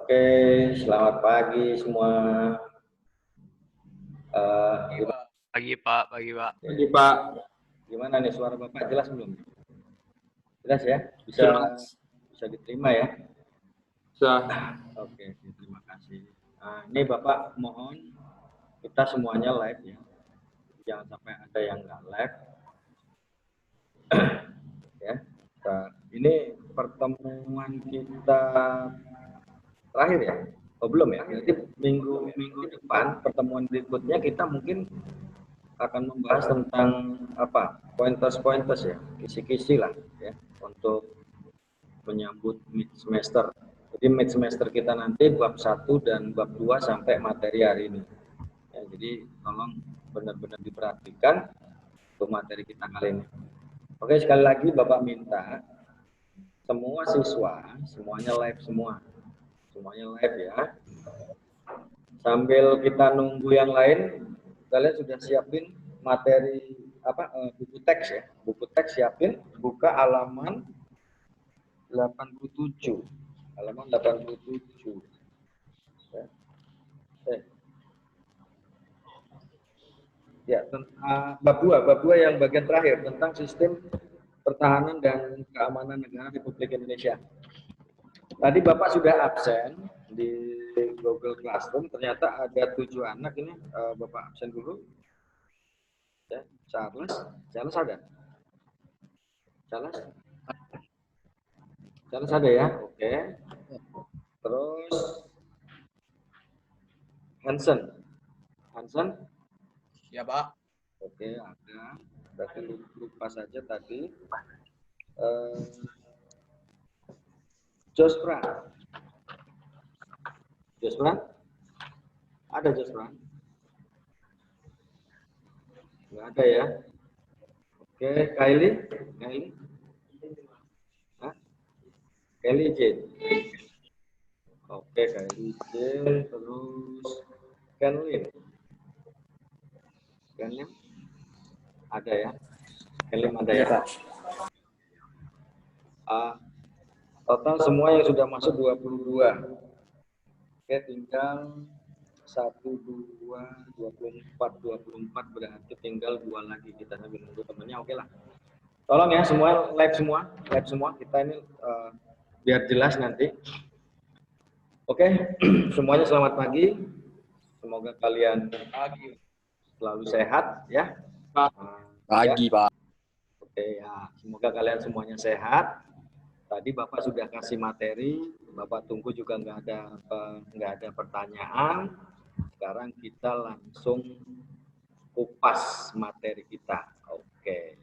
Oke, selamat pagi semua. Pagi Pak. Pagi Pak. Gimana nih suara Bapak jelas belum? Jelas ya? Bisa diterima ya? Bisa. Oke, terima kasih. Nah, ini Bapak mohon kita semuanya live ya. Jangan sampai ada yang nggak live. Ya. Nah, ini pertemuan kita terakhir ya? Oh belum ya? Jadi minggu depan pertemuan berikutnya kita mungkin akan membahas tentang apa? Pointers ya, kisi-kisi lah ya untuk menyambut mid semester. Jadi mid semester kita nanti bab 1 dan bab 2 sampai materi hari ini. Ya, jadi tolong benar-benar diperhatikan untuk materi kita kali ini. Oke, sekali lagi Bapak minta semua siswa semuanya live semua. Semuanya live ya. Sambil kita nunggu yang lain, kalian sudah siapin materi apa buku teks ya. Buku teks siapin, buka halaman 87. Halaman 87. Ya. Ya, bab 2 yang bagian terakhir tentang sistem pertahanan dan keamanan negara Republik Indonesia. Tadi Bapak sudah absen di Google Classroom, ternyata ada 7 anak ini, Bapak absen dulu. Ya, Charles ada? Charles ada ya? Oke. Terus Hansen? Ya Pak. Oke, ada. Berarti lupa saja tadi. Jospra? Ada Jospra? Nggak ada ya? Oke, Kylie? Hah? Kylie Jane? Oke, Kylie Jane. Terus Kenlin? Ada ya? Kenlin ada ya? Total semua yang sudah masuk 22. Oke, tinggal 1, 2, 24 berarti tinggal 2 lagi. Kita sambil nunggu temannya, oke lah. Tolong ya semua live semua. Kita ini biar jelas nanti. Oke, semuanya selamat pagi. Semoga kalian selalu sehat ya. Pagi Pak. Oke ya, semoga kalian semuanya sehat. Tadi Bapak sudah kasih materi, Bapak tunggu juga nggak ada pertanyaan. Sekarang kita langsung kupas materi kita. Oke.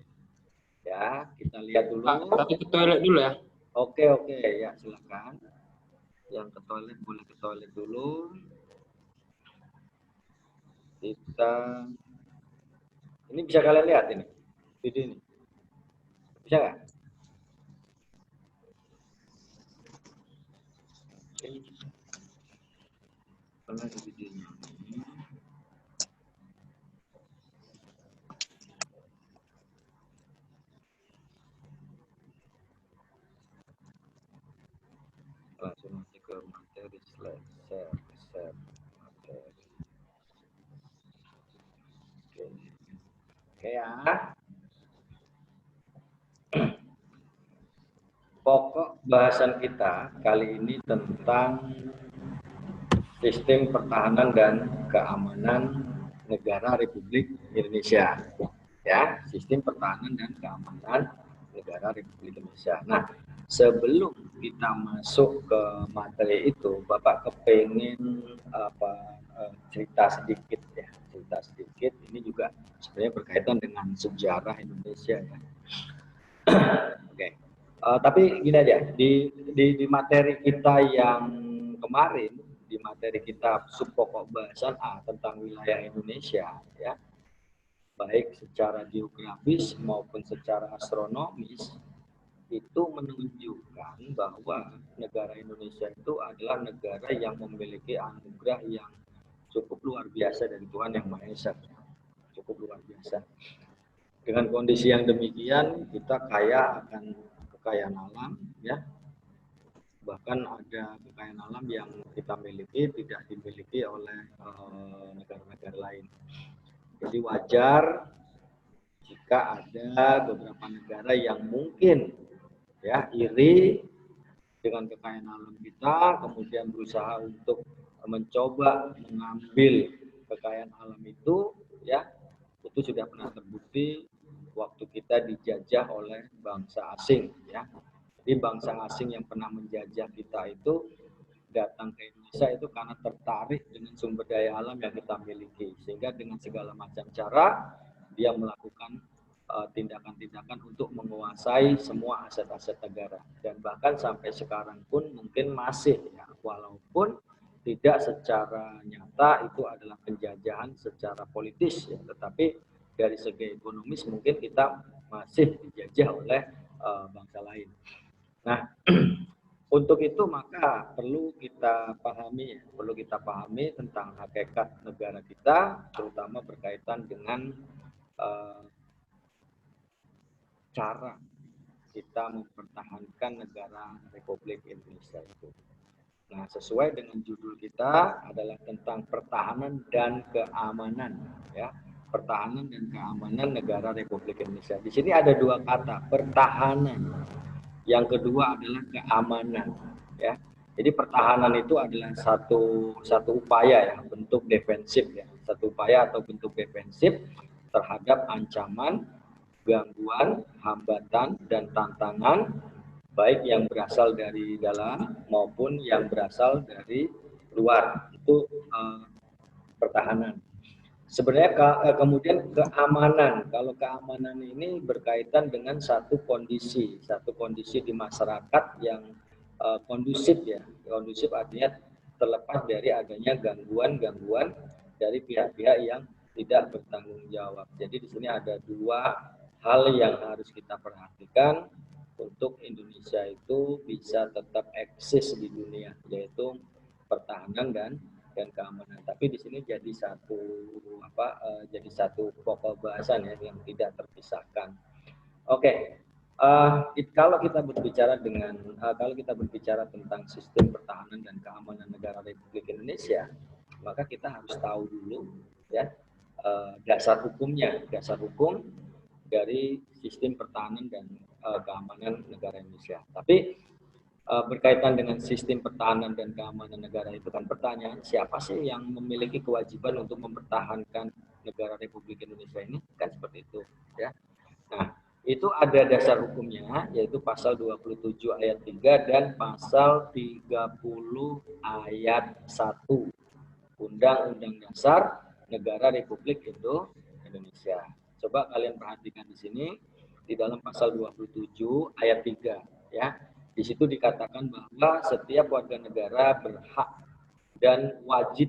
Ya, kita lihat dulu. Tapi ke toilet dulu ya. Oke, ya silakan. Yang ke toilet boleh ke toilet dulu. Ini bisa kalian lihat ini video ini, bisa nggak? Mana di videonya ini? Langsung nanti ke materi share materi. Oke ya. Pokok bahasan kita kali ini tentang sistem pertahanan dan keamanan negara Republik Indonesia. Ya, sistem pertahanan dan keamanan negara Republik Indonesia. Nah, sebelum kita masuk ke materi itu, Bapak kepengen cerita sedikit ya. Cerita sedikit ini juga sebenarnya berkaitan dengan sejarah Indonesia ya. Oke. Tapi gini aja, di materi kita yang kemarin, di materi kita subpokok bahasan A tentang wilayah Indonesia, ya, baik secara geografis maupun secara astronomis, itu menunjukkan bahwa negara Indonesia itu adalah negara yang memiliki anugerah yang cukup luar biasa dari Tuhan Yang Maha Esa, cukup luar biasa. Dengan kondisi yang demikian, kita kaya akan kekayaan alam, ya, Bahkan ada kekayaan alam yang kita miliki tidak dimiliki oleh negara-negara lain. Jadi wajar jika ada beberapa negara yang mungkin ya iri dengan kekayaan alam kita, kemudian berusaha untuk mencoba mengambil kekayaan alam itu, ya itu sudah pernah terbukti waktu kita dijajah oleh bangsa asing, ya. Jadi bangsa asing yang pernah menjajah kita itu datang ke Indonesia itu karena tertarik dengan sumber daya alam yang kita miliki, sehingga dengan segala macam cara dia melakukan tindakan-tindakan untuk menguasai semua aset-aset negara, dan bahkan sampai sekarang pun mungkin masih, ya, walaupun tidak secara nyata itu adalah penjajahan secara politis, ya, tetapi dari segi ekonomis mungkin kita masih dijajah oleh bangsa lain. Nah, untuk itu maka perlu kita pahami tentang hakikat negara kita, terutama berkaitan dengan cara kita mempertahankan negara Republik Indonesia itu. Nah, sesuai dengan judul kita adalah tentang pertahanan dan keamanan, ya. Pertahanan dan keamanan negara Republik Indonesia. Di sini ada dua kata, pertahanan. Yang kedua adalah keamanan, ya. Jadi pertahanan itu adalah satu upaya, ya, bentuk defensif, ya. Satu upaya atau bentuk defensif terhadap ancaman, gangguan, hambatan, dan tantangan baik yang berasal dari dalam maupun yang berasal dari luar. Itu pertahanan. Sebenarnya kemudian keamanan. Kalau keamanan ini berkaitan dengan satu kondisi di masyarakat yang kondusif, ya. Kondusif artinya terlepas dari adanya gangguan-gangguan dari pihak-pihak yang tidak bertanggung jawab. Jadi di sini ada dua hal yang harus kita perhatikan untuk Indonesia itu bisa tetap eksis di dunia, yaitu pertahanan dan keamanan. Tapi di sini jadi satu pokok bahasan, ya, yang tidak terpisahkan. Oke. Kalau kita berbicara tentang sistem pertahanan dan keamanan negara Republik Indonesia, maka kita harus tahu dulu, ya, dasar hukum dari sistem pertahanan dan keamanan negara Indonesia. Tapi berkaitan dengan sistem pertahanan dan keamanan negara itu kan pertanyaan, siapa sih yang memiliki kewajiban untuk mempertahankan negara Republik Indonesia ini? Kan seperti itu, ya. Nah, itu ada dasar hukumnya, yaitu pasal 27 ayat 3 dan pasal 30 ayat 1 Undang-Undang Dasar Negara Republik Indonesia. Coba kalian perhatikan di sini, di dalam pasal 27 ayat 3, ya. Di situ dikatakan bahwa setiap warga negara berhak dan wajib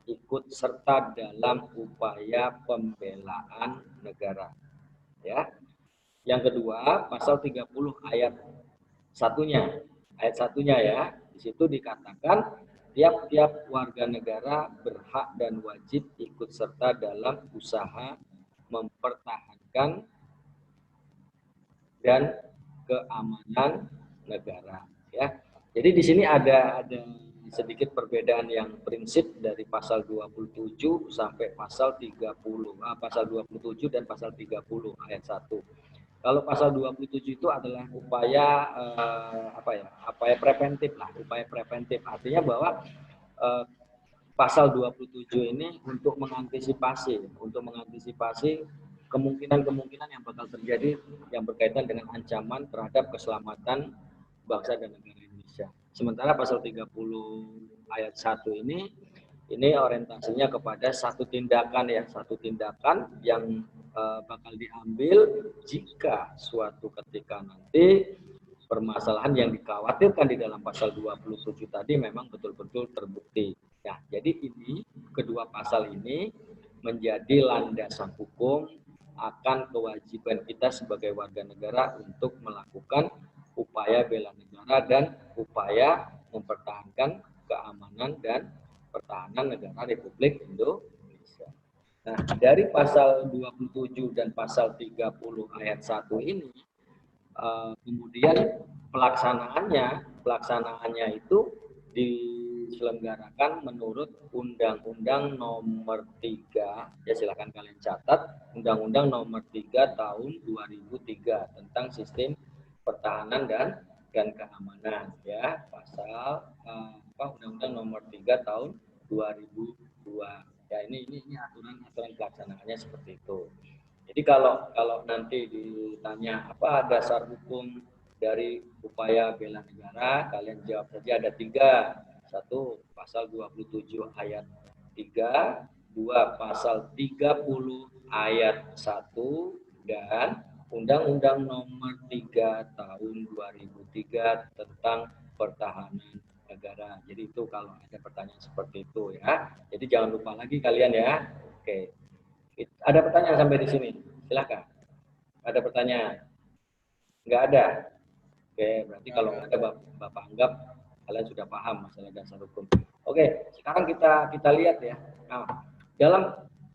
ikut serta dalam upaya pembelaan negara, ya. Yang kedua, pasal 30 ayat satunya, ya. Di situ dikatakan tiap-tiap warga negara berhak dan wajib ikut serta dalam usaha mempertahankan dan keamanan negara, ya. Jadi di sini ada sedikit perbedaan yang prinsip dari pasal 27 sampai pasal 30, pasal 27 dan pasal 30 ayat 1. Kalau pasal 27 itu adalah upaya upaya preventif lah, upaya preventif. Artinya bahwa pasal 27 ini untuk mengantisipasi kemungkinan yang bakal terjadi yang berkaitan dengan ancaman terhadap keselamatan bangsa dan negara Indonesia. Sementara pasal 30 ayat 1 ini orientasinya kepada satu tindakan yang bakal diambil jika suatu ketika nanti permasalahan yang dikhawatirkan di dalam pasal 27 tadi memang betul-betul terbukti. Nah, jadi ini kedua pasal ini menjadi landasan hukum akan kewajiban kita sebagai warga negara untuk melakukan upaya bela negara dan upaya mempertahankan keamanan dan pertahanan negara Republik Indonesia. Nah, dari pasal 27 dan pasal 30 ayat 1 ini, kemudian pelaksanaannya pelaksanaannya itu diselenggarakan menurut Undang-Undang Nomor 3, ya silakan kalian catat, Undang-Undang Nomor 3 Tahun 2003 tentang Sistem Pertahanan dan Keamanan, ya, pasal Undang-Undang Nomor 3 Tahun 2002. Ya, ini aturan pelaksanaannya seperti itu. Jadi kalau nanti ditanya apa dasar hukum dari upaya bela negara, kalian jawab saja ada 3. 1, pasal 27 ayat 3, 2, pasal 30 ayat 1, dan Undang-Undang Nomor 3 Tahun 2003 tentang Pertahanan Negara. Jadi itu kalau ada pertanyaan seperti itu, ya. Jadi jangan lupa lagi kalian, ya. Oke. Ada pertanyaan sampai di sini? Silakan. Ada pertanyaan? Nggak ada? Oke, berarti kalau nggak ada, Bapak anggap kalian sudah paham masalah dasar hukum. Oke, sekarang kita lihat, ya. Nah,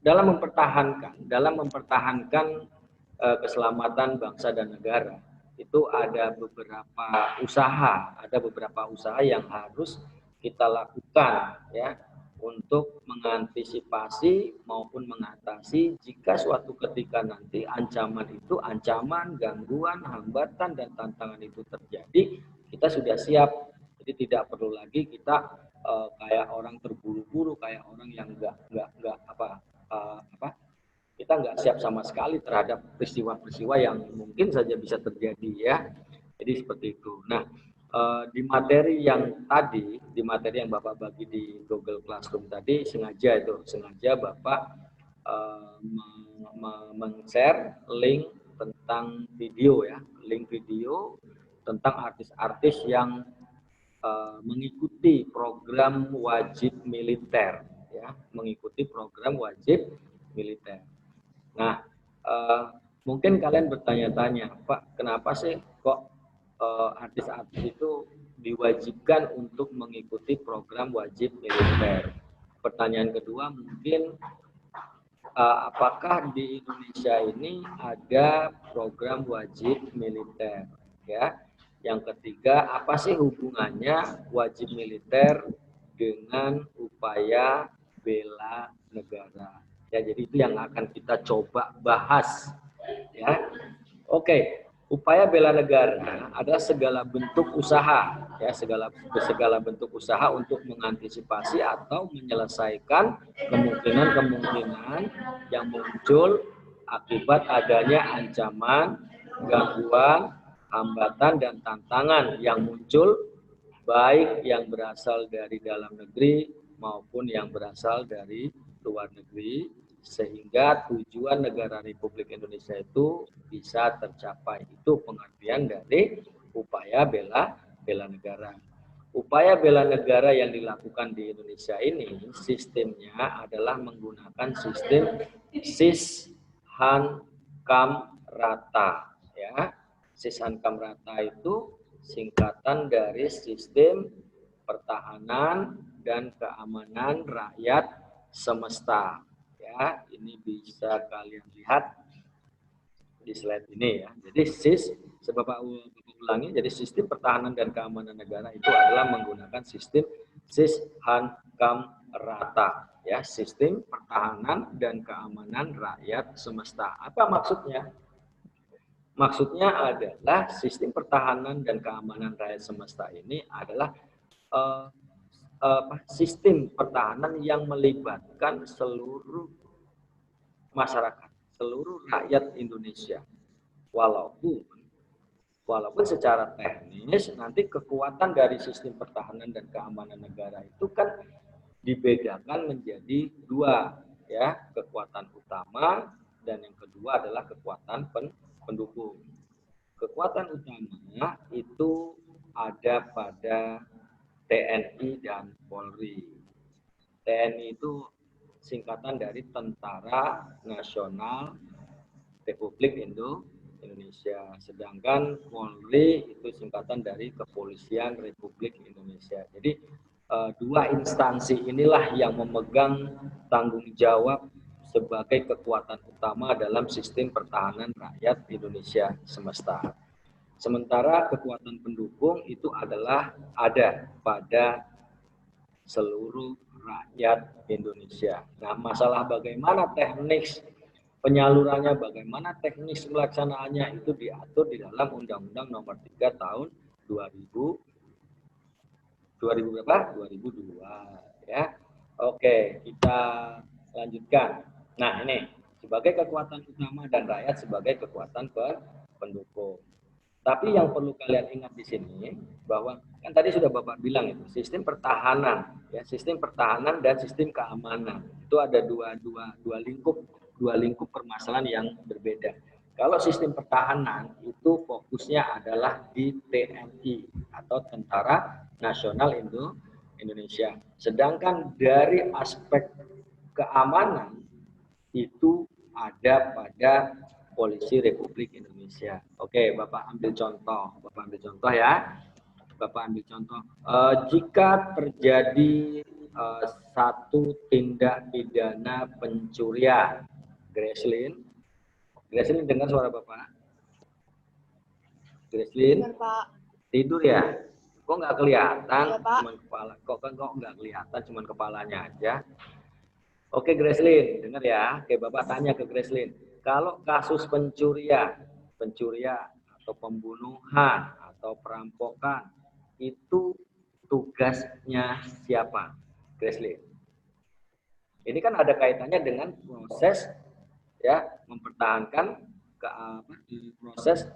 dalam mempertahankan keselamatan bangsa dan negara, itu ada beberapa usaha yang harus kita lakukan, ya, untuk mengantisipasi maupun mengatasi jika suatu ketika nanti ancaman, gangguan, hambatan, dan tantangan itu terjadi, kita sudah siap. Jadi tidak perlu lagi kita kayak orang terburu-buru, kayak orang yang kita nggak siap sama sekali terhadap peristiwa-peristiwa yang mungkin saja bisa terjadi, ya. Jadi seperti itu. Nah, di materi yang Bapak bagi di Google Classroom tadi, sengaja Bapak men-share link tentang video, ya, link video tentang artis-artis yang mengikuti program wajib militer, ya, mengikuti program wajib militer. Nah, mungkin kalian bertanya-tanya, Pak, kenapa sih kok artis-artis itu diwajibkan untuk mengikuti program wajib militer? Pertanyaan kedua mungkin, apakah di Indonesia ini ada program wajib militer, ya? Yang ketiga, apa sih hubungannya wajib militer dengan upaya bela negara? Ya, jadi itu yang akan kita coba bahas, ya. Oke, upaya bela negara adalah segala bentuk usaha, ya, segala bentuk usaha untuk mengantisipasi atau menyelesaikan kemungkinan yang muncul akibat adanya ancaman, gangguan, hambatan, dan tantangan yang muncul baik yang berasal dari dalam negeri maupun yang berasal dari luar negeri, sehingga tujuan negara Republik Indonesia itu bisa tercapai. Itu pengertian dari upaya bela negara. Upaya bela negara yang dilakukan di Indonesia ini sistemnya adalah menggunakan sistem Sis-Han-Kam-Rata, ya. Sis-Han-Kam-Rata itu singkatan dari Sistem Pertahanan dan Keamanan Rakyat Semesta. Ya, ini bisa kalian lihat di slide ini, ya. Jadi Bapak ulangi, jadi Sistem Pertahanan dan Keamanan Negara itu adalah menggunakan sistem Sis-Han-Kam-Rata, ya, Sistem Pertahanan dan Keamanan Rakyat Semesta. Apa maksudnya? Maksudnya adalah Sistem Pertahanan dan Keamanan Rakyat Semesta ini adalah sistem pertahanan yang melibatkan seluruh masyarakat, seluruh rakyat Indonesia. Walaupun secara teknis nanti kekuatan dari sistem pertahanan dan keamanan negara itu kan dibedakan menjadi 2, ya, kekuatan utama dan yang kedua adalah kekuatan pendukung. Kekuatan utama itu ada pada TNI dan Polri. TNI itu singkatan dari Tentara Nasional Republik Indonesia. Sedangkan Polri itu singkatan dari Kepolisian Republik Indonesia. Jadi 2 instansi inilah yang memegang tanggung jawab sebagai kekuatan utama dalam sistem pertahanan rakyat Indonesia semesta. Sementara kekuatan pendukung itu adalah ada pada seluruh rakyat Indonesia. Nah, masalah bagaimana teknis penyalurannya, bagaimana teknis pelaksanaannya itu diatur di dalam Undang-Undang Nomor 3 Tahun 2000 berapa? 2002 ya. Oke, kita lanjutkan. Nah, ini sebagai kekuatan utama dan rakyat sebagai kekuatan pendukung. Tapi yang perlu kalian ingat di sini bahwa kan tadi sudah Bapak bilang itu sistem pertahanan ya, sistem pertahanan dan sistem keamanan. Itu ada dua lingkup permasalahan yang berbeda. Kalau sistem pertahanan itu fokusnya adalah di TNI atau Tentara Nasional Indonesia. Sedangkan dari aspek keamanan itu ada pada Polisi Republik Indonesia. Oke, Bapak ambil contoh. Bapak ambil contoh ya. Bapak ambil contoh. Jika terjadi satu tindak pidana pencurian, Gracelyn dengar suara Bapak? Gracelyn? Tidur ya? Kok nggak kelihatan? Ya, cuman kepala. Kok nggak kelihatan? Cuman kepalanya aja. Oke, Gracelyn, dengar ya. Oke, Bapak tanya ke Gracelyn. Kalau kasus pencurian atau pembunuhan atau perampokan itu tugasnya siapa? Gracelyn. Ini kan ada kaitannya dengan proses ya mempertahankan proses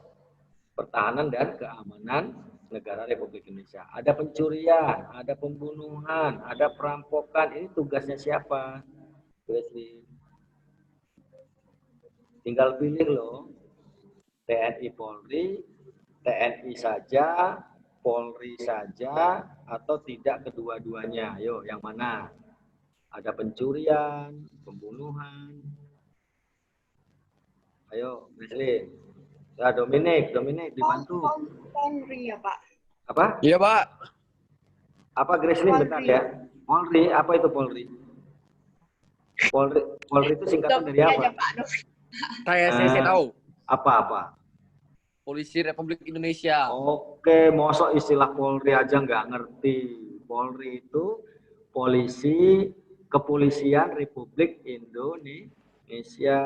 pertahanan dan keamanan negara Republik Indonesia. Ada pencurian, ada pembunuhan, ada perampokan. Ini tugasnya siapa? Gracelyn. Tinggal pilih loh. TNI Polri, TNI saja, Polri saja, atau tidak kedua-duanya. Ayo, yang mana? Ada pencurian, pembunuhan. Ayo, Gracelyn. Nah, Dominic dibantu. Polri ya, Pak. Apa? Iya, Pak. Apa Gracelyn bentar ya? Polri, apa itu Polri? Polri itu singkatan dari apa? Saya tahu. Apa? Polisi Republik Indonesia. Oke, mosok istilah Polri aja nggak ngerti. Polri itu polisi kepolisian Republik Indonesia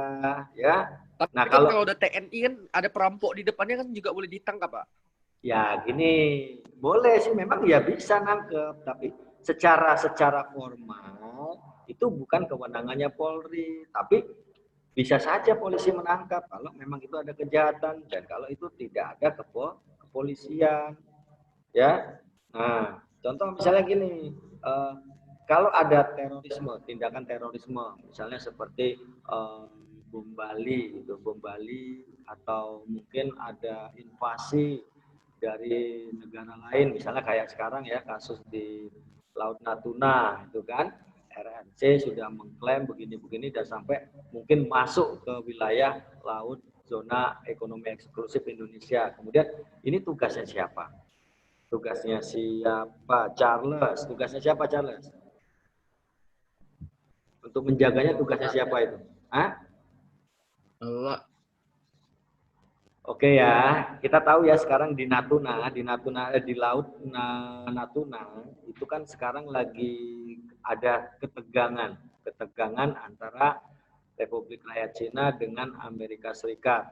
ya. Tapi Nah, kan kalau ada TNI kan ada perampok di depannya kan juga boleh ditangkap, Pak. Ya, gini, boleh sih memang ya bisa nangkep, tapi secara formal itu bukan kewenangannya Polri, tapi bisa saja polisi menangkap kalau memang itu ada kejahatan dan kalau itu tidak ada kepolisian, ya. Nah, contoh misalnya gini, kalau ada terorisme, tindakan terorisme, misalnya seperti bom Bali, atau mungkin ada invasi dari negara lain, misalnya kayak sekarang ya kasus di Laut Natuna, itu kan. RRC sudah mengklaim begini-begini dan sampai mungkin masuk ke wilayah laut zona ekonomi eksklusif Indonesia. Kemudian ini tugasnya siapa? Tugasnya siapa? Charles. Tugasnya siapa Charles? Untuk menjaganya tugasnya siapa itu? Hah? Allah. Oke ya, kita tahu ya sekarang di Natuna, di laut Natuna itu kan sekarang lagi ada ketegangan antara Republik Rakyat Cina dengan Amerika Serikat.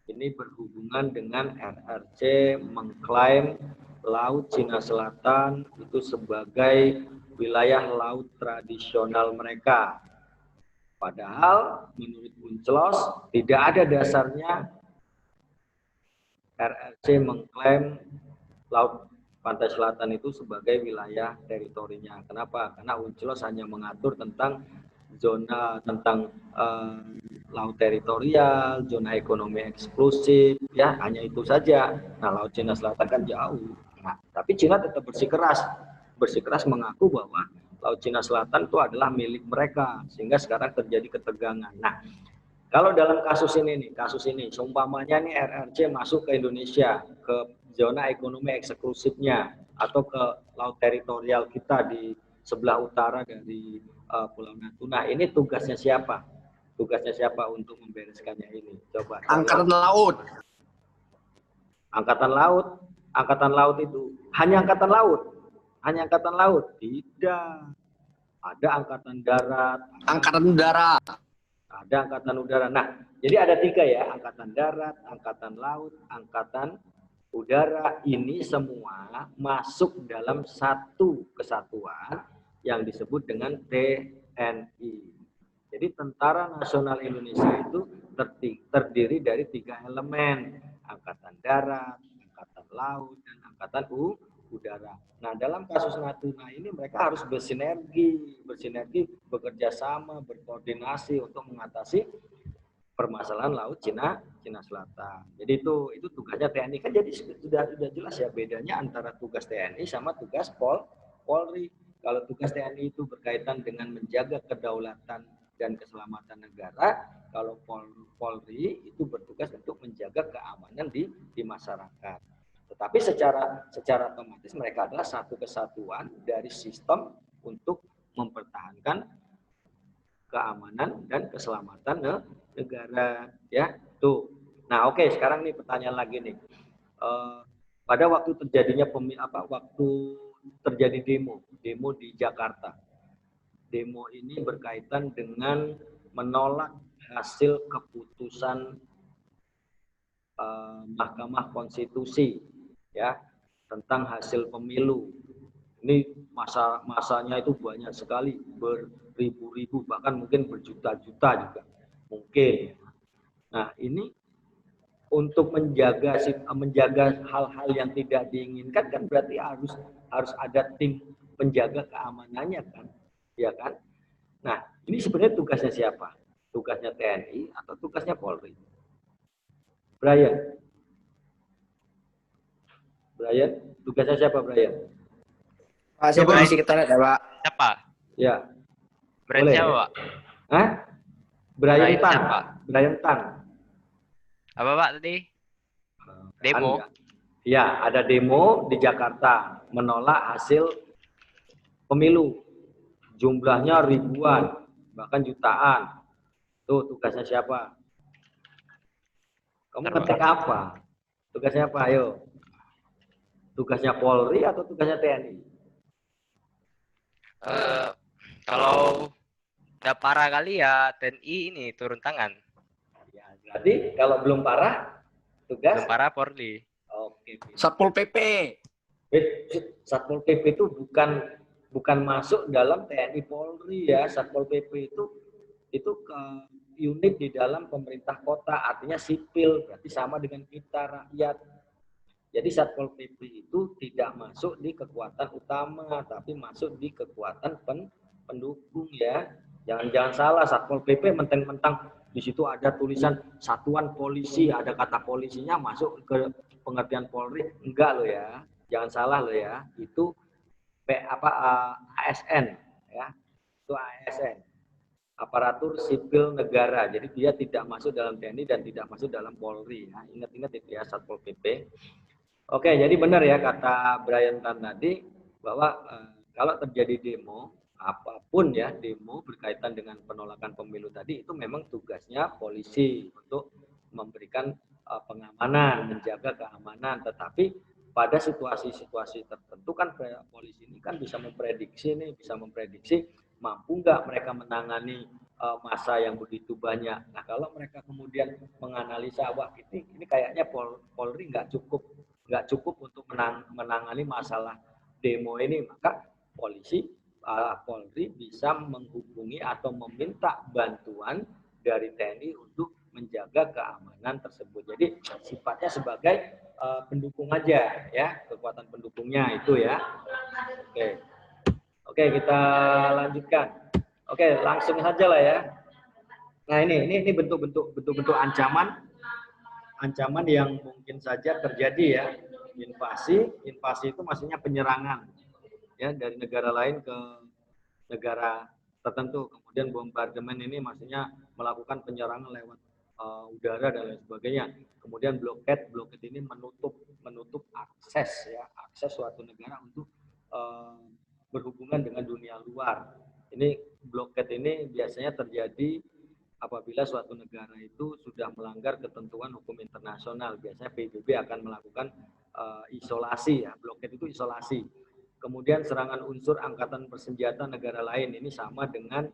Ini berhubungan dengan RRC mengklaim Laut Cina Selatan itu sebagai wilayah laut tradisional mereka. Padahal menurut Unclos tidak ada dasarnya RRC mengklaim Laut Pantai Selatan itu sebagai wilayah teritorinya. Kenapa? Karena Unclos hanya mengatur tentang laut teritorial, zona ekonomi eksklusif, ya hanya itu saja. Nah, Laut Cina Selatan kan jauh. Nah, tapi Cina tetap bersikeras mengaku bahwa Laut Cina Selatan itu adalah milik mereka, sehingga sekarang terjadi ketegangan. Nah, kalau dalam kasus ini, seumpamanya nih RRC masuk ke Indonesia, ke zona ekonomi eksklusifnya, atau ke laut teritorial kita di sebelah utara dari Pulau Natuna, ini tugasnya siapa? Tugasnya siapa untuk membereskannya ini? Coba. Angkatan Laut. Angkatan laut itu hanya angkatan laut, tidak. Ada angkatan darat, Angkatan udara. ada angkatan udara. Nah, jadi ada 3 ya, angkatan darat, angkatan laut, angkatan udara. Ini semua masuk dalam satu kesatuan yang disebut dengan TNI. Jadi Tentara Nasional Indonesia itu terdiri dari 3 elemen, angkatan darat, angkatan laut, dan angkatan udara. Nah, dalam kasus Natuna ini mereka harus bersinergi, bekerja sama, berkoordinasi untuk mengatasi permasalahan laut Cina Selatan. Jadi itu tugasnya TNI. Kan jadi sudah jelas ya bedanya antara tugas TNI sama tugas Polri. Kalau tugas TNI itu berkaitan dengan menjaga kedaulatan dan keselamatan negara, kalau Polri itu bertugas untuk menjaga keamanan di masyarakat. Tetapi secara otomatis mereka adalah satu kesatuan dari sistem untuk mempertahankan keamanan dan keselamatan negara, ya. Tuh. Nah, oke, sekarang nih pertanyaan lagi nih. Pada waktu terjadinya waktu terjadi demo di Jakarta. Demo ini berkaitan dengan menolak hasil keputusan Mahkamah Konstitusi, ya, tentang hasil pemilu. Ini masanya itu banyak sekali, beribu-ribu, bahkan mungkin berjuta-juta juga mungkin. Nah, ini untuk menjaga hal-hal yang tidak diinginkan kan berarti harus ada tim penjaga keamanannya kan, ya kan? Nah, ini sebenarnya tugasnya siapa? Tugasnya TNI atau tugasnya Polri? Brian, tugasnya siapa Brian? Pak, saya permisi kita lihat ya, Pak. Siapa? Ya. Brand Boleh. siapa, Pak? Hah? Brian Tan. siapa? Brian Tan. Apa, Pak, tadi? Demo? Ya, ada demo di Jakarta menolak hasil pemilu. Jumlahnya ribuan, bahkan jutaan. Tuh tugasnya siapa? Kamu ngetek apa? Tugasnya apa? Ayo. Tugasnya Polri atau tugasnya TNI? Kalau udah parah kali ya TNI ini turun tangan. Ya, berarti kalau belum parah, tugas? Belum parah Polri. Oke. Satpol PP. Satpol PP itu bukan masuk dalam TNI Polri ya. Satpol PP itu ke unit di dalam pemerintah kota, artinya sipil, berarti sama dengan kita rakyat. Jadi Satpol PP itu tidak masuk di kekuatan utama, tapi masuk di kekuatan pendukung ya. Jangan salah, Satpol PP mentang-mentang di situ ada tulisan satuan polisi, ada kata polisinya masuk ke pengertian Polri, enggak loh ya. Jangan salah loh ya. Itu ASN ya. Itu ASN. Aparatur sipil negara. Jadi dia tidak masuk dalam TNI dan tidak masuk dalam Polri ya. Ingat-ingat itu ya Satpol PP. Oke, jadi benar ya kata Brian Tan tadi bahwa kalau terjadi demo apapun ya, demo berkaitan dengan penolakan pemilu tadi itu memang tugasnya polisi untuk memberikan pengamanan, menjaga keamanan. Tetapi pada situasi-situasi tertentu kan polisi ini kan bisa memprediksi mampu nggak mereka menangani massa yang begitu banyak. Nah, kalau mereka kemudian menganalisa wah ini kayaknya Polri nggak cukup untuk menangani masalah demo ini, maka Polri bisa menghubungi atau meminta bantuan dari TNI untuk menjaga keamanan tersebut. Jadi sifatnya sebagai pendukung aja ya, kekuatan pendukungnya itu ya. Oke, kita lanjutkan. Oke, langsung saja lah ya. Nah, ini bentuk-bentuk ancaman yang mungkin saja terjadi ya. Invasi itu maksudnya penyerangan ya dari negara lain ke negara tertentu. Kemudian bombardemen ini maksudnya melakukan penyerangan lewat udara dan lain sebagainya. Kemudian blockade ini menutup akses suatu negara untuk berhubungan dengan dunia luar. Ini blockade ini biasanya terjadi apabila suatu negara itu sudah melanggar ketentuan hukum internasional, biasanya PBB akan melakukan isolasi ya, blokade itu isolasi. Kemudian serangan unsur angkatan bersenjata negara lain ini sama dengan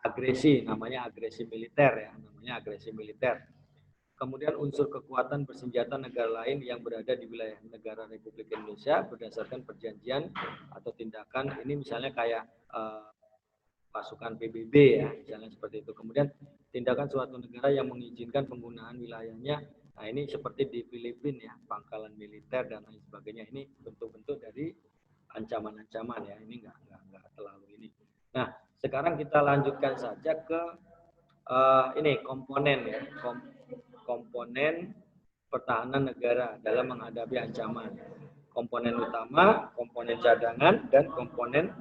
agresi, namanya agresi militer ya, namanya agresi militer. Kemudian unsur kekuatan bersenjata negara lain yang berada di wilayah negara Republik Indonesia berdasarkan perjanjian atau tindakan ini misalnya kayak pasukan PBB ya, misalnya seperti itu. Kemudian tindakan suatu negara yang mengizinkan penggunaan wilayahnya, nah ini seperti di Filipina ya, pangkalan militer dan lain sebagainya. Ini bentuk-bentuk dari ancaman-ancaman ya, ini nggak terlalu ini. Nah, sekarang kita lanjutkan saja ke ini komponen ya, komponen pertahanan negara dalam menghadapi ancaman. Komponen utama, komponen cadangan, dan komponen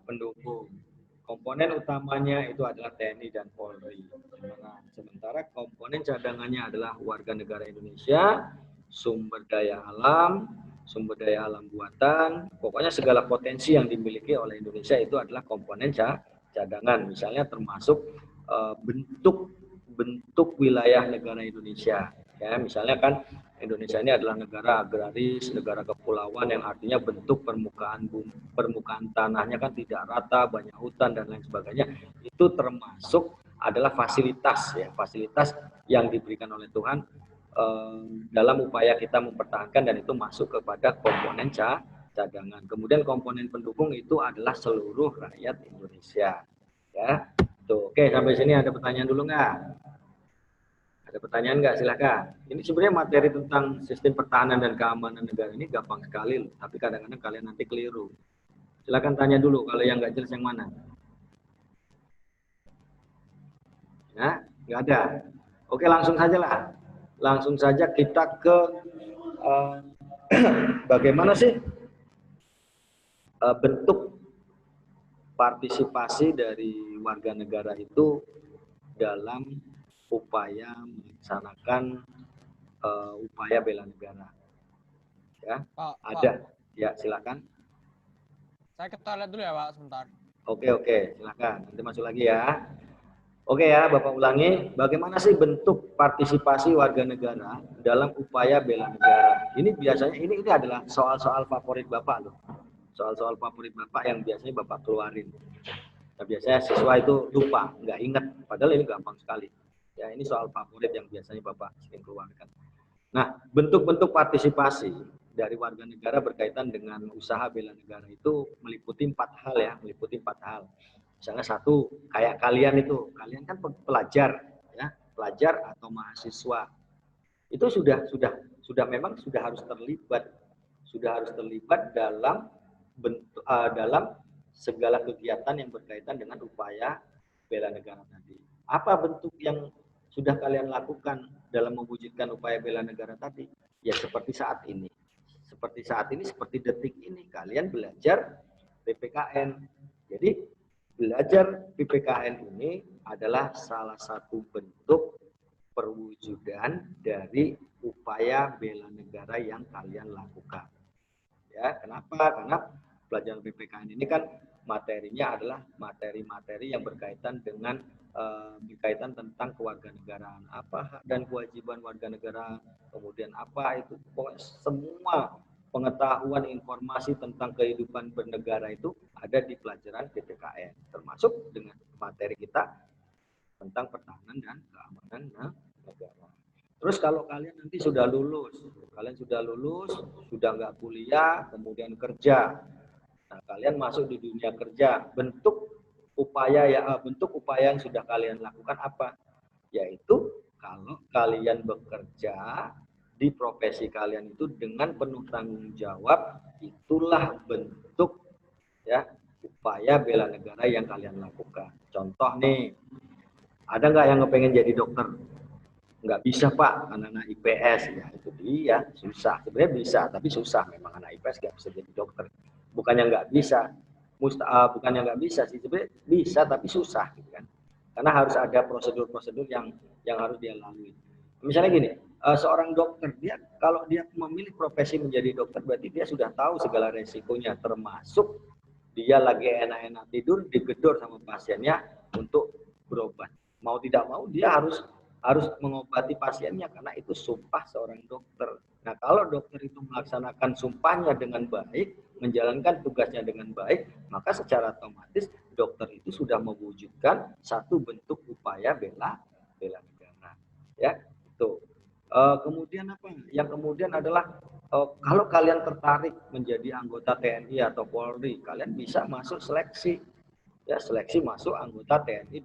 pendukung. Komponen utamanya itu adalah TNI dan Polri. Sementara komponen cadangannya adalah warga negara Indonesia, sumber daya alam buatan, pokoknya segala potensi yang dimiliki oleh Indonesia itu adalah komponen cadangan. Misalnya termasuk bentuk wilayah negara Indonesia. Ya, misalnya kan Indonesia ini adalah negara agraris, negara kepulauan yang artinya bentuk permukaan tanahnya kan tidak rata, banyak hutan dan lain sebagainya. Itu termasuk adalah fasilitas ya, fasilitas yang diberikan oleh Tuhan dalam upaya kita mempertahankan, dan itu masuk kepada komponen cadangan. Kemudian komponen pendukung itu adalah seluruh rakyat Indonesia. Ya, tuh. Oke, sampai sini ada pertanyaan dulu nggak? Ada pertanyaan nggak? Silakan. Ini sebenarnya materi tentang sistem pertahanan dan keamanan negara ini gampang sekali loh, tapi kadang-kadang kalian nanti keliru. Silakan tanya dulu kalau yang nggak jelas yang mana. Ya, nggak ada. Oke, langsung saja lah. Langsung saja kita ke bagaimana sih bentuk partisipasi dari warga negara itu dalam upaya melaksanakan upaya bela negara. Ya, ada. Pak. Ya, silakan. Saya ke toilet dulu ya, Pak, sebentar. Oke, silakan. Nanti masuk lagi ya. Oke ya, Bapak ulangi, bagaimana sih bentuk partisipasi warga negara dalam upaya bela negara? Ini biasanya ini adalah soal-soal favorit Bapak loh. Soal-soal favorit Bapak yang biasanya Bapak keluarin. Nah, biasanya siswa itu lupa, nggak ingat, padahal ini gampang sekali. Ya, ini soal favorit yang biasanya Bapak sering keluarkan. Nah, bentuk-bentuk partisipasi dari warga negara berkaitan dengan usaha bela negara itu meliputi 4 hal ya, meliputi 4 hal. Misalnya satu, kayak kalian itu, kalian kan pelajar, ya, pelajar atau mahasiswa. Itu memang sudah harus terlibat dalam bentuk, dalam segala kegiatan yang berkaitan dengan upaya bela negara tadi. Apa bentuk yang sudah kalian lakukan dalam mewujudkan upaya bela negara tadi? Ya seperti saat ini. Seperti detik ini, kalian belajar PPKN. Jadi belajar PPKN ini adalah salah satu bentuk perwujudan dari upaya bela negara yang kalian lakukan. Ya, kenapa? Karena pelajaran PPKN ini kan materinya adalah materi-materi yang berkaitan dengan berkaitan tentang kewarganegaraan, apa hak dan kewajiban warga negara, kemudian apa itu, pokoknya semua pengetahuan informasi tentang kehidupan bernegara itu ada di pelajaran PPKN, termasuk dengan materi kita tentang pertahanan dan keamanan negara. Terus kalau kalian nanti sudah lulus, sudah nggak kuliah, kemudian kerja, nah kalian masuk di dunia kerja, bentuk upaya yang sudah kalian lakukan apa? Yaitu kalau kalian bekerja di profesi kalian itu dengan penuh tanggung jawab, itulah bentuk ya upaya bela negara yang kalian lakukan. Contoh nih, ada nggak yang kepengen jadi dokter? Nggak bisa Pak, anak-anak IPS ya, itu dia susah. Sebenarnya bisa, tapi susah. Memang anak IPS nggak bisa jadi dokter. Bukannya nggak bisa, bukannya nggak bisa sih, sebenarnya bisa tapi susah gitu kan. Karena harus ada prosedur-prosedur yang harus dia lalui. Misalnya gini, seorang dokter, dia kalau dia memilih profesi menjadi dokter, berarti dia sudah tahu segala resikonya, termasuk dia lagi enak-enak tidur digedor sama pasiennya untuk berobat, mau tidak mau dia harus mengobati pasiennya karena itu sumpah seorang dokter. Nah, kalau dokter itu melaksanakan sumpahnya dengan baik, menjalankan tugasnya dengan baik, maka secara otomatis dokter itu sudah mewujudkan satu bentuk upaya bela negara. Ya, itu. Kemudian apa? Yang kemudian adalah kalau kalian tertarik menjadi anggota TNI atau Polri, kalian bisa masuk seleksi. Ya, seleksi masuk anggota TNI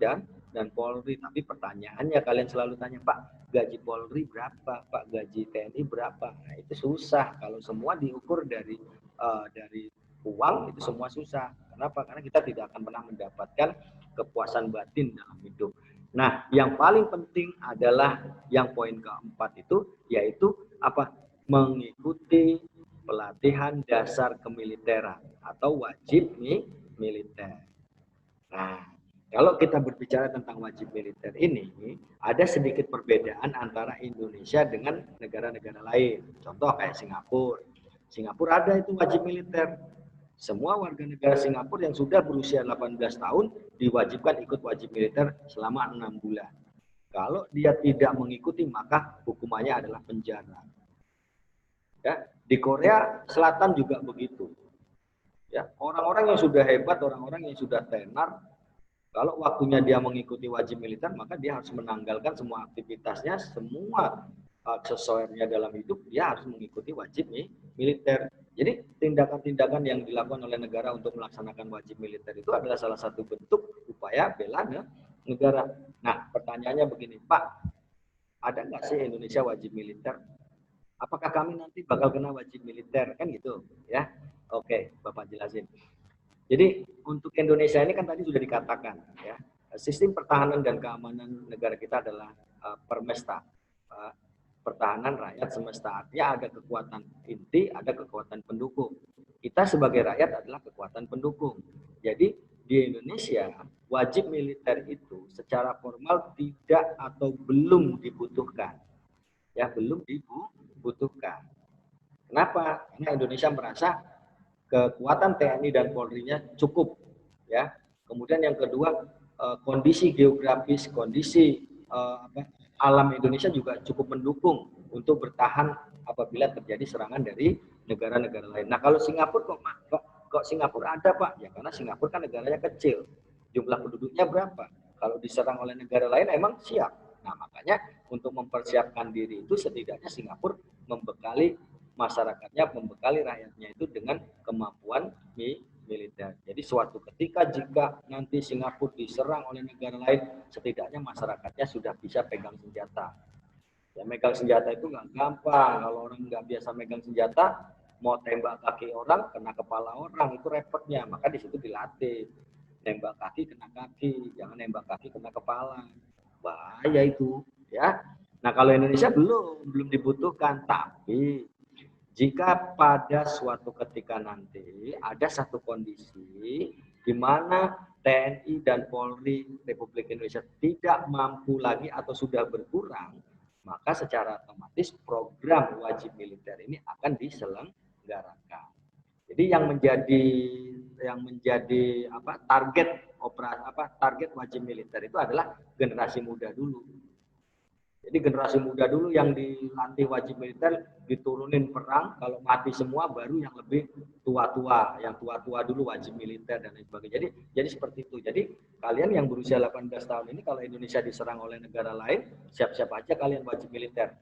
dan Polri. Tapi pertanyaannya kalian selalu tanya, Pak, gaji Polri berapa? Pak, gaji TNI berapa? Nah, itu susah. Kalau semua diukur dari uang, itu semua susah. Kenapa? Karena kita tidak akan pernah mendapatkan kepuasan batin dalam hidup. Nah, yang paling penting adalah yang poin keempat itu, yaitu apa? Mengikuti pelatihan dasar kemiliteran atau wajib militer. Nah, kalau kita berbicara tentang wajib militer ini, ada sedikit perbedaan antara Indonesia dengan negara-negara lain. Contoh kayak Singapura. Singapura ada itu wajib militer. Semua warga negara Singapura yang sudah berusia 18 tahun diwajibkan ikut wajib militer selama 6 bulan. Kalau dia tidak mengikuti, maka hukumannya adalah penjara. Ya, di Korea Selatan juga begitu. Ya, orang-orang yang sudah hebat, orang-orang yang sudah tenar, kalau waktunya dia mengikuti wajib militer, maka dia harus menanggalkan semua aktivitasnya, semua aksesorisnya dalam hidup, dia harus mengikuti wajib militer. Jadi tindakan-tindakan yang dilakukan oleh negara untuk melaksanakan wajib militer itu adalah salah satu bentuk upaya bela negara. Nah, pertanyaannya begini, Pak, ada nggak sih Indonesia wajib militer? Apakah kami nanti bakal kena wajib militer? Kan gitu, ya. Oke, Bapak jelasin. Jadi untuk Indonesia ini kan tadi sudah dikatakan, ya, sistem pertahanan dan keamanan negara kita adalah permesta, pertahanan rakyat semesta. Artinya ada kekuatan inti, ada kekuatan pendukung. Kita sebagai rakyat adalah kekuatan pendukung. Jadi di Indonesia wajib militer itu secara formal tidak atau belum dibutuhkan, ya, belum dibutuhkan. Kenapa? Karena Indonesia merasa kekuatan TNI dan Polri-nya cukup, ya. Kemudian yang kedua, kondisi geografis, kondisi alam Indonesia juga cukup mendukung untuk bertahan apabila terjadi serangan dari negara-negara lain. Nah, kalau Singapura kok Singapura ada, Pak? Ya karena Singapura kan negaranya kecil. Jumlah penduduknya berapa? Kalau diserang oleh negara lain emang siap. Nah, makanya untuk mempersiapkan diri itu setidaknya Singapura membekali masyarakatnya, membekali rakyatnya itu dengan kemampuan militer. Jadi suatu ketika jika nanti Singapura diserang oleh negara lain, setidaknya masyarakatnya sudah bisa pegang senjata. Ya, megang senjata itu nggak gampang. Kalau orang nggak biasa megang senjata, mau tembak kaki orang, kena kepala orang, itu repotnya. Maka di situ dilatih. Nembak kaki, kena kaki. Jangan nembak kaki, kena kepala. Bahaya itu, ya. Nah, kalau Indonesia belum dibutuhkan. Tapi jika pada suatu ketika nanti ada satu kondisi di mana TNI dan Polri Republik Indonesia tidak mampu lagi atau sudah berkurang, maka secara otomatis program wajib militer ini akan diselenggarakan. Jadi yang menjadi target wajib militer itu adalah generasi muda dulu. Jadi generasi muda dulu yang dilatih wajib militer, diturunin perang, kalau mati semua baru yang lebih tua-tua, yang tua-tua dulu wajib militer dan lain sebagainya. Jadi seperti itu. Jadi kalian yang berusia 18 tahun ini kalau Indonesia diserang oleh negara lain, siap-siap aja kalian wajib militer.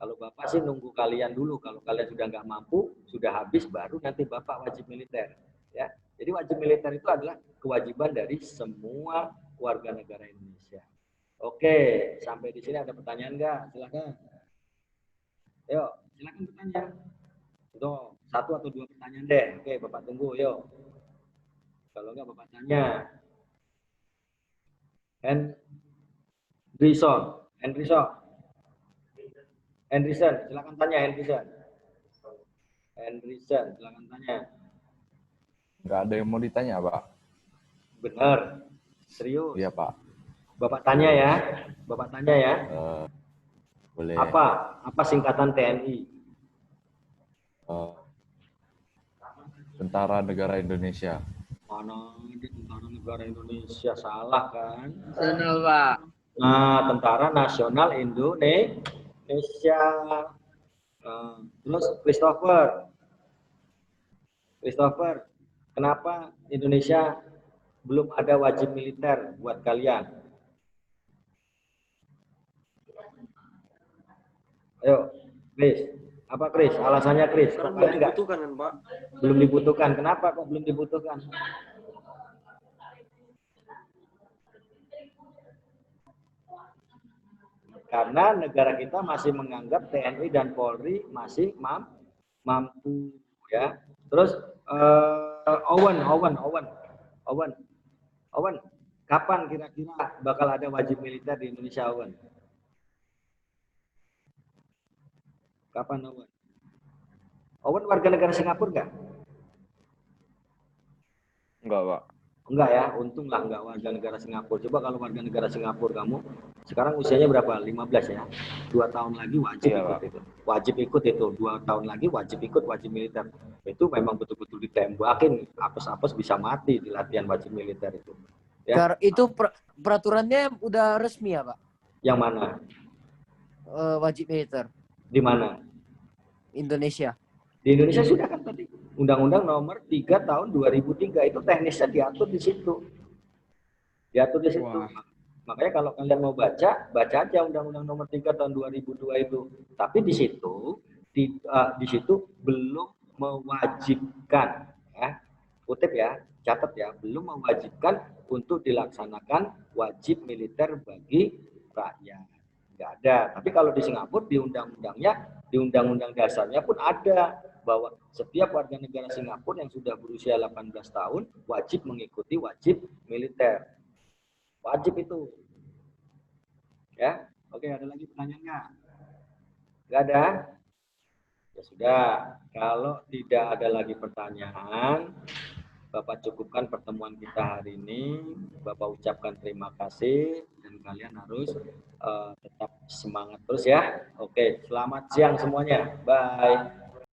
Kalau Bapak sih nunggu kalian dulu, kalau kalian sudah nggak mampu, sudah habis, baru nanti Bapak wajib militer. Ya. Jadi wajib militer itu adalah kewajiban dari semua warga negara Indonesia. Oke, sampai di sini ada pertanyaan nggak? Silakan. Yuk, silakan bertanya. Tuh, 1 atau 2 pertanyaan deh. Oke, Bapak tunggu, yuk. Kalau nggak Bapak tanya. Henryson, silakan tanya Henryson, silakan tanya. Nggak ada yang mau ditanya, Pak. Benar, serius. Iya, Pak. Bapak tanya ya, Boleh. Apa singkatan TNI? Tentara Negara Indonesia. Mana ini Tentara Negara Indonesia, salah kan? Benar, Pak. Nah, Tentara Nasional Indonesia. Terus Christopher, kenapa Indonesia belum ada wajib militer buat kalian? Ayo, Chris. Apa Chris? Alasannya Chris? Karena Kalian belum nggak- dibutuhkan kan Pak. belum dibutuhkan. Kenapa kok belum dibutuhkan? Karena negara kita masih menganggap TNI dan Polri masih mampu, ya. Terus Owen, kapan kira-kira bakal ada wajib militer di Indonesia, Owen? Kapan, Owen? Owen warga negara Singapura nggak? Enggak, Pak. Enggak ya, untunglah enggak warga negara Singapura. Coba kalau warga negara Singapura kamu, sekarang usianya berapa? 15 ya? 2 tahun lagi wajib Iya, ikut Pak. itu. Wajib ikut itu, 2 tahun lagi wajib ikut wajib militer. Itu memang betul-betul ditembakin, apes-apes bisa mati di latihan wajib militer itu. Ya. Itu peraturannya udah resmi ya, Pak? Yang mana? Wajib militer Di mana? Indonesia. Di Indonesia sudah kan tadi. Undang-Undang nomor 3 tahun 2003 itu teknisnya diatur di situ. Diatur di situ. Wah. Makanya kalau kalian mau baca aja Undang-Undang nomor 3 tahun 2002 itu. Tapi di situ belum mewajibkan, ya. Kutip ya, catat ya, belum mewajibkan untuk dilaksanakan wajib militer bagi rakyat. Nggak ada. Tapi kalau di Singapura di undang-undangnya, di undang-undang dasarnya pun ada bahwa setiap warga negara Singapura yang sudah berusia 18 tahun wajib mengikuti wajib militer. Wajib itu. Ya, oke, ada lagi pertanyaan nggak? Nggak ada? Ya sudah, kalau tidak ada lagi pertanyaan, Bapak cukupkan pertemuan kita hari ini. Bapak ucapkan terima kasih dan kalian harus tetap semangat terus ya. Oke, selamat siang semuanya. Bye.